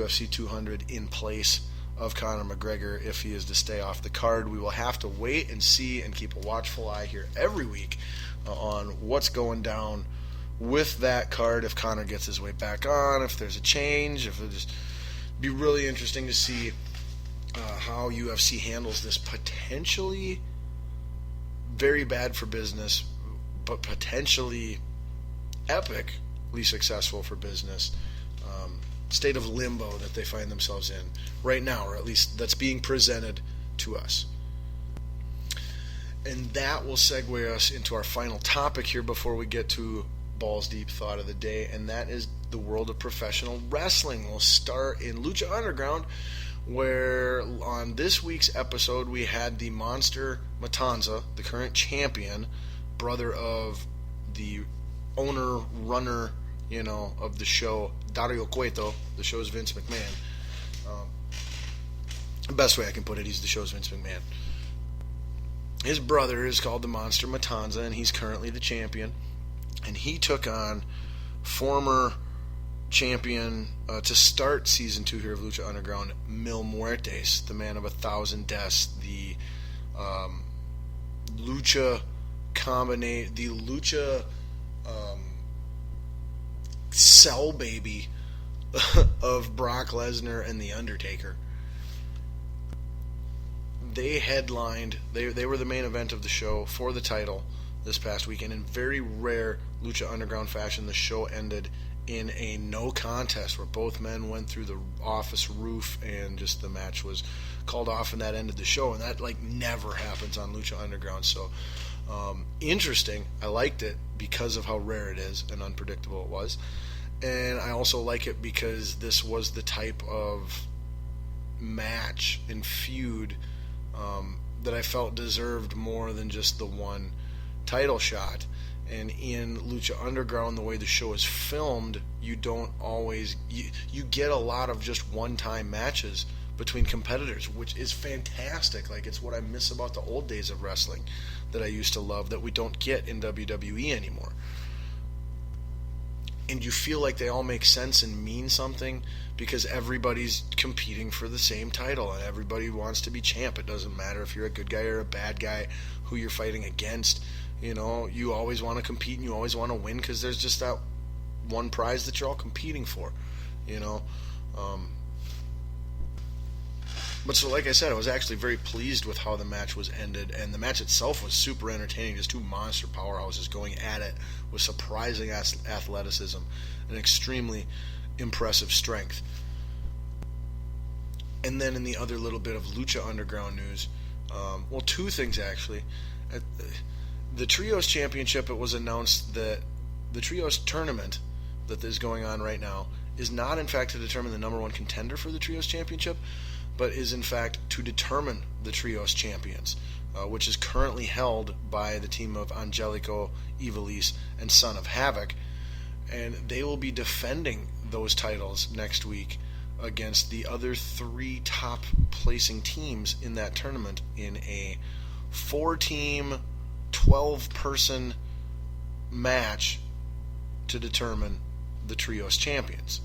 UFC 200 in place of Conor McGregor if he is to stay off the card. We will have to wait and see and keep a watchful eye here every week on what's going down with that card, if Conor gets his way back on, if there's a change, if it just be really interesting to see how UFC handles this potentially very bad for business, but potentially epically successful for business state of limbo that they find themselves in right now, or at least that's being presented to us. And that will segue us into our final topic here before we get to Balls Deep Thought of the Day, and that is the world of professional wrestling. We'll start in Lucha Underground, where on this week's episode we had the Monster Matanza, the current champion, brother of the owner, runner, of the show, Dario Cueto. The show's Vince McMahon. The best way I can put it, he's the show's Vince McMahon. His brother is called the Monster Matanza, and he's currently the champion. And he took on former champion to start season 2 here of Lucha Underground, Mil Muertes, the man of 1,000 deaths, the Lucha cell baby of Brock Lesnar and The Undertaker. They headlined, they were the main event of the show for the title this past weekend. In very rare Lucha Underground fashion, the show ended in a no contest where both men went through the office roof and just the match was called off, and that ended the show. And that never happens on Lucha Underground. So interesting. I liked it because of how rare it is and unpredictable it was. And I also like it because this was the type of match and feud that I felt deserved more than just the one title shot. And in Lucha Underground, the way the show is filmed, you don't always... You get a lot of just one-time matches between competitors, which is fantastic. It's what I miss about the old days of wrestling that I used to love that we don't get in WWE anymore. And you feel like they all make sense and mean something because everybody's competing for the same title and everybody wants to be champ. It doesn't matter if you're a good guy or a bad guy who you're fighting against. You always want to compete and you always want to win because there's just that one prize that you're all competing for, But so, like I said, I was actually very pleased with how the match was ended, and the match itself was super entertaining. Just two monster powerhouses going at it with surprising athleticism and extremely impressive strength. And then in the other little bit of Lucha Underground news, two things actually. The Trios Championship, it was announced that the Trios tournament that is going on right now is not in fact to determine the number one contender for the Trios Championship, but is in fact to determine the Trios champions, which is currently held by the team of Angelico, Ivelisse, and Son of Havoc. And they will be defending those titles next week against the other 3 top placing teams in that tournament in a 4-team, 12-person match to determine the Trios champions.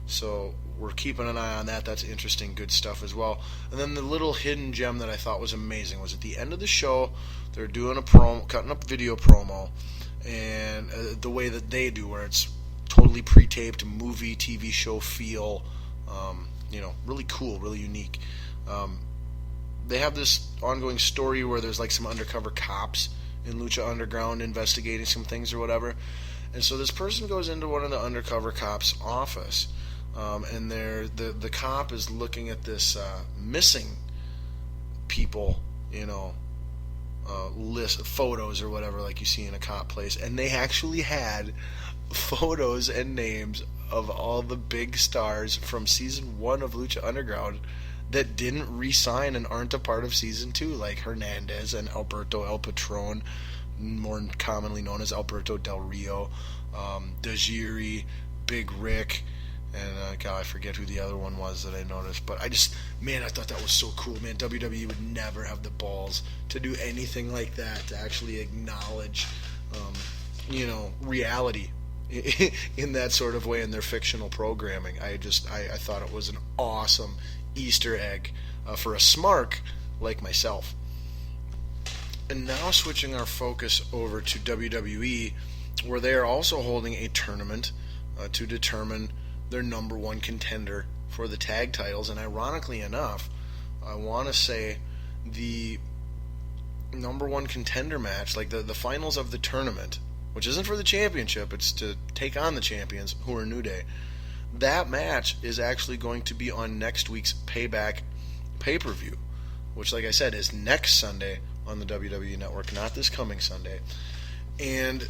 So we're keeping an eye on that. That's interesting, good stuff as well. And then the little hidden gem that I thought was amazing was at the end of the show, they're doing a promo, cutting up video promo, and the way that they do, where it's totally pre-taped, movie, TV show feel, really cool, really unique. They have this ongoing story where there's some undercover cops in Lucha Underground investigating some things or whatever. And so this person goes into one of the undercover cops' office, and the cop is looking at this missing people, list photos or whatever, like you see in a cop place, and they actually had photos and names of all the big stars from season 1 of Lucha Underground that didn't re-sign and aren't a part of season 2, like Hernandez and Alberto El Patron, more commonly known as Alberto Del Rio, Dajiri, Big Rick, and I forget who the other one was that I noticed. But I thought that was so cool, man. WWE would never have the balls to do anything like that, to actually acknowledge, reality in that sort of way in their fictional programming. I thought it was an awesome Easter egg for a smark like myself. And now switching our focus over to WWE, where they are also holding a tournament to determine their number one contender for the tag titles. And ironically enough, I want to say the number one contender match, like the finals of the tournament, which isn't for the championship, it's to take on the champions, who are New Day. That match is actually going to be on next week's Payback pay-per-view, which, like I said, is next Sunday on the WWE Network, not this coming Sunday. And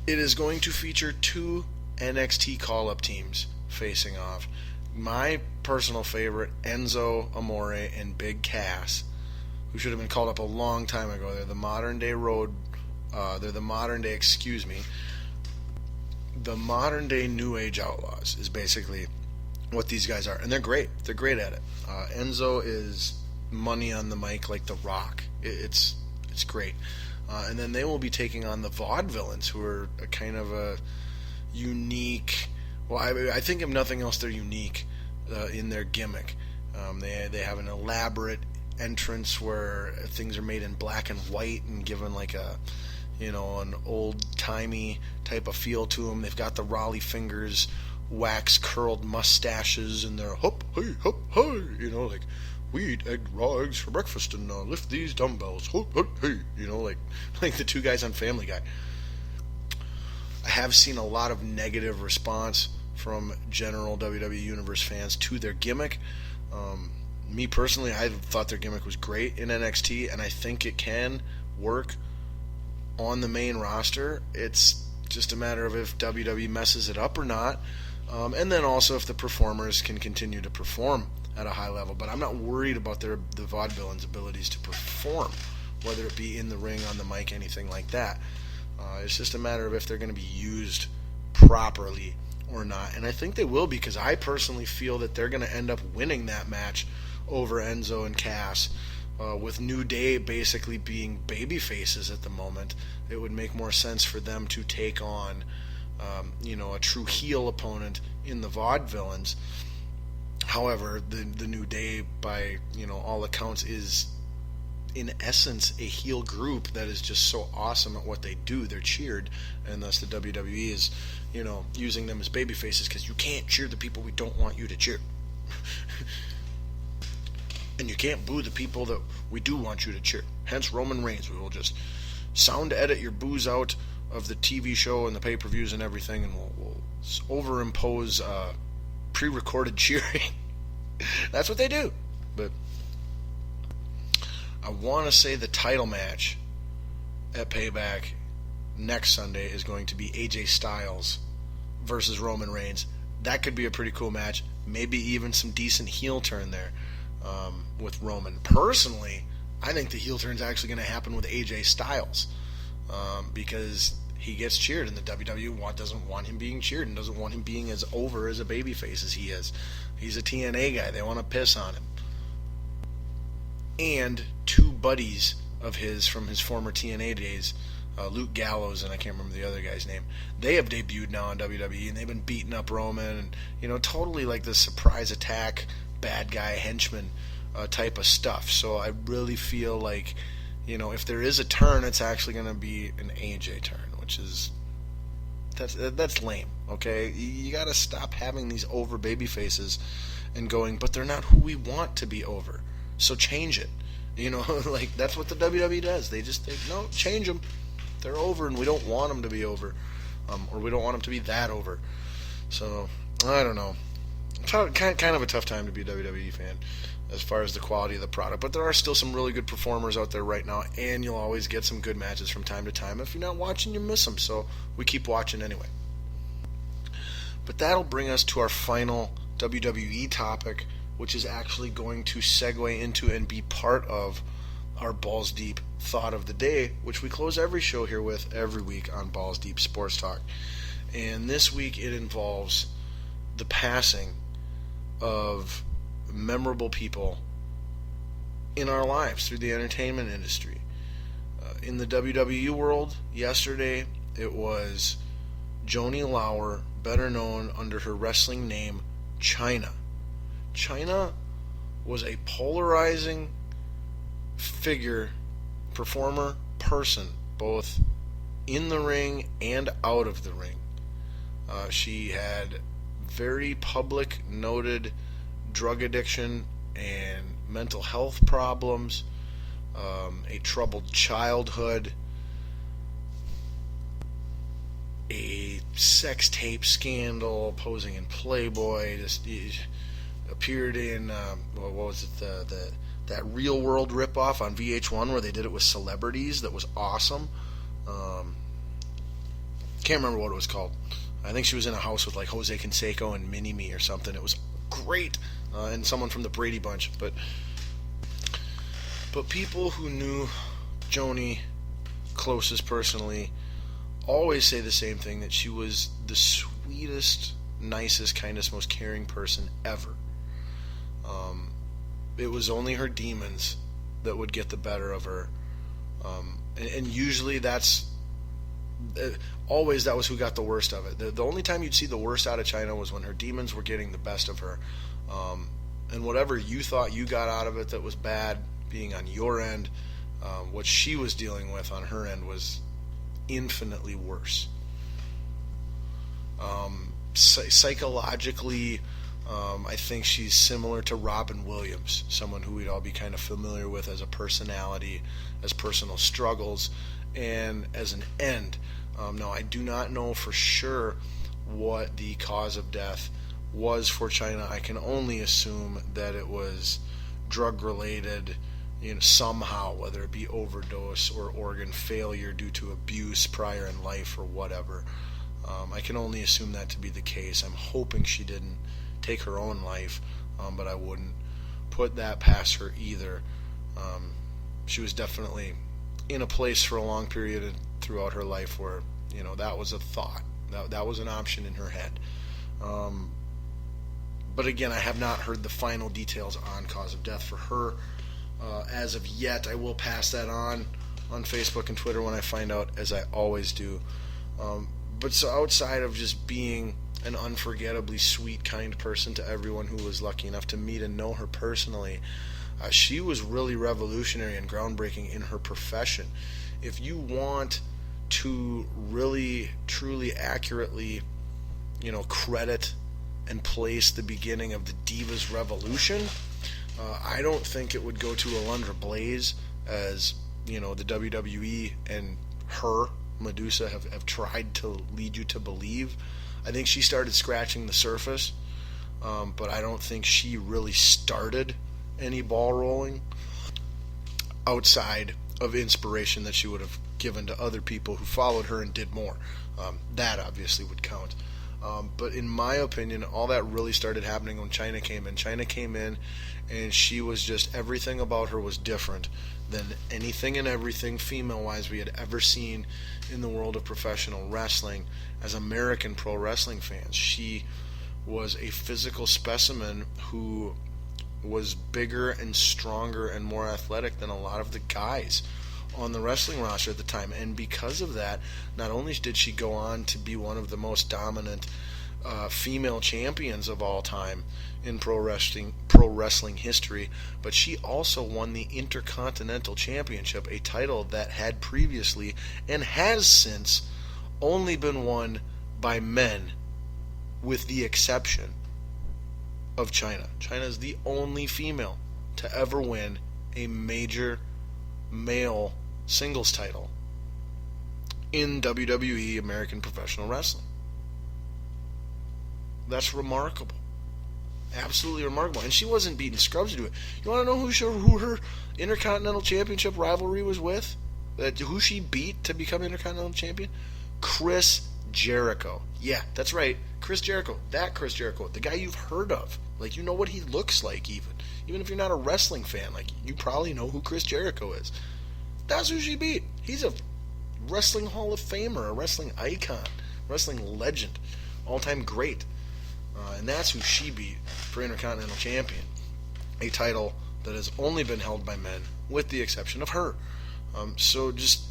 it is going to feature two NXT call-up teams facing off. My personal favorite, Enzo Amore and Big Cass, who should have been called up a long time ago. They're the modern day the modern day New Age Outlaws is basically what these guys are. And they're great. They're great at it. Enzo is money on the mic like The Rock. It's great. And then they will be taking on the Vaudevillains, who are a kind of a unique... Well, I think if nothing else, they're unique in their gimmick. They have an elaborate entrance where things are made in black and white and given like an old-timey type of feel to them. They've got the Raleigh fingers, wax-curled mustaches, and they're hop, hey, like, we eat egg raw eggs for breakfast and lift these dumbbells, hop, hop, hey, like the two guys on Family Guy. I have seen a lot of negative response from general WWE Universe fans to their gimmick. Me personally, I thought their gimmick was great in NXT, and I think it can work on the main roster. It's just a matter of if WWE messes it up or not, and then also if the performers can continue to perform at a high level. But I'm not worried about the Vaudevillains' abilities to perform, whether it be in the ring, on the mic, anything like that. It's just a matter of if they're going to be used properly or not. And I think they will, because I personally feel that they're going to end up winning that match over Enzo and Cass. With New Day basically being baby faces at the moment, it would make more sense for them to take on a true heel opponent in the Vaudevillains. However, the New Day, by all accounts, is in essence a heel group that is just so awesome at what they do. They're cheered, and thus the WWE is using them as baby faces, because you can't cheer the people we don't want you to cheer. And you can't boo the people that we do want you to cheer. Hence Roman Reigns. We will just sound edit your boos out of the TV show and the pay-per-views and everything, and we'll overimpose pre-recorded cheering. That's what they do. But I want to say the title match at Payback next Sunday is going to be AJ Styles versus Roman Reigns. That could be a pretty cool match. Maybe even some decent heel turn there. With Roman. Personally, I think the heel turn is actually going to happen with AJ Styles, because he gets cheered, and the WWE doesn't want him being cheered and doesn't want him being as over as a babyface as he is. He's a TNA guy. They want to piss on him. And two buddies of his from his former TNA days, Luke Gallows and I can't remember the other guy's name, they have debuted now on WWE, and they've been beating up Roman, and totally like the surprise attack, bad guy henchman type of stuff. So I really feel like if there is a turn, it's actually going to be an AJ turn, which is that's lame. Okay, you got to stop having these over baby faces and going, but they're not who we want to be over, so change it. Like that's what the WWE does. They no, change them. They're over, and we don't want them to be over, or we don't want them to be that over. So I don't know. Kind of a tough time to be a WWE fan as far as the quality of the product, but there are still some really good performers out there right now, and you'll always get some good matches from time to time. If you're not watching, you miss them, so we keep watching anyway. But that'll bring us to our final WWE topic, which is actually going to segue into and be part of our Balls Deep thought of the day, which we close every show here with every week on Balls Deep Sports Talk. And this week it involves the passing of memorable people in our lives through the entertainment industry. In the WWE world, yesterday it was Joanie Laurer, better known under her wrestling name Chyna. Chyna was a polarizing figure, performer, person, both in the ring and out of the ring. She had very public, noted drug addiction and mental health problems, a troubled childhood, a sex tape scandal, posing in Playboy, just appeared in what was it, that Real World ripoff on VH1 where they did it with celebrities that was awesome. Can't remember what it was called. I think she was in a house with like Jose Canseco and Mini-Me or something. It was great, and someone from the Brady Bunch. But people who knew Joanie closest personally always say the same thing, that she was the sweetest, nicest, kindest, most caring person ever. It was only her demons that would get the better of her, and usually that's always that was who got the worst of it. The only time you'd see the worst out of Chyna was when her demons were getting the best of her, and whatever you thought you got out of it that was bad being on your end, what she was dealing with on her end was infinitely worse. Psychologically, I think she's similar to Robin Williams, someone who we'd all be kind of familiar with as a personality, as personal struggles, and as an end. Now, I do not know for sure what the cause of death was for Chyna. I can only assume that it was drug-related, somehow, whether it be overdose or organ failure due to abuse prior in life or whatever. I can only assume that to be the case. I'm hoping she didn't take her own life, but I wouldn't put that past her either. She was definitely in a place for a long period throughout her life where, that was a thought. That was an option in her head. But again, I have not heard the final details on cause of death for her as of yet. I will pass that on Facebook and Twitter when I find out, as I always do. But so outside of just being an unforgettably sweet, kind person to everyone who was lucky enough to meet and know her personally, she was really revolutionary and groundbreaking in her profession. If you want to really, truly, accurately, credit and place the beginning of the Divas Revolution, I don't think it would go to Alundra Blaze, as the WWE and her, Medusa, have tried to lead you to believe. I think she started scratching the surface, but I don't think she really started any ball rolling outside of inspiration that she would have given to other people who followed her and did more. That obviously would count. But in my opinion, all that really started happening when Chyna came in. Chyna came in, and she was just, everything about her was different than anything and everything female-wise we had ever seen in the world of professional wrestling as American pro wrestling fans. She was a physical specimen who was bigger and stronger and more athletic than a lot of the guys on the wrestling roster at the time. And because of that, not only did she go on to be one of the most dominant female champions of all time in pro wrestling history, but she also won the Intercontinental Championship, a title that had previously and has since only been won by men, with the exception of Chyna. Chyna is the only female to ever win a major male singles title in WWE, American Professional Wrestling. That's remarkable. Absolutely remarkable. And she wasn't beating scrubs to do it. You want to know who her Intercontinental Championship rivalry was with? Who she beat to become Intercontinental Champion? Chris Jericho. Yeah, that's right. Chris Jericho. That Chris Jericho. The guy you've heard of. Like, you know what he looks like even. Even if you're not a wrestling fan, like, you probably know who Chris Jericho is. That's who she beat. He's a wrestling Hall of Famer, a wrestling icon, wrestling legend, all-time great. And that's who she beat for Intercontinental Champion, a title that has only been held by men, with the exception of her. So just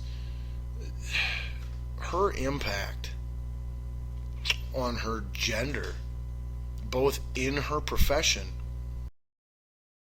her impact on her gender, both in her profession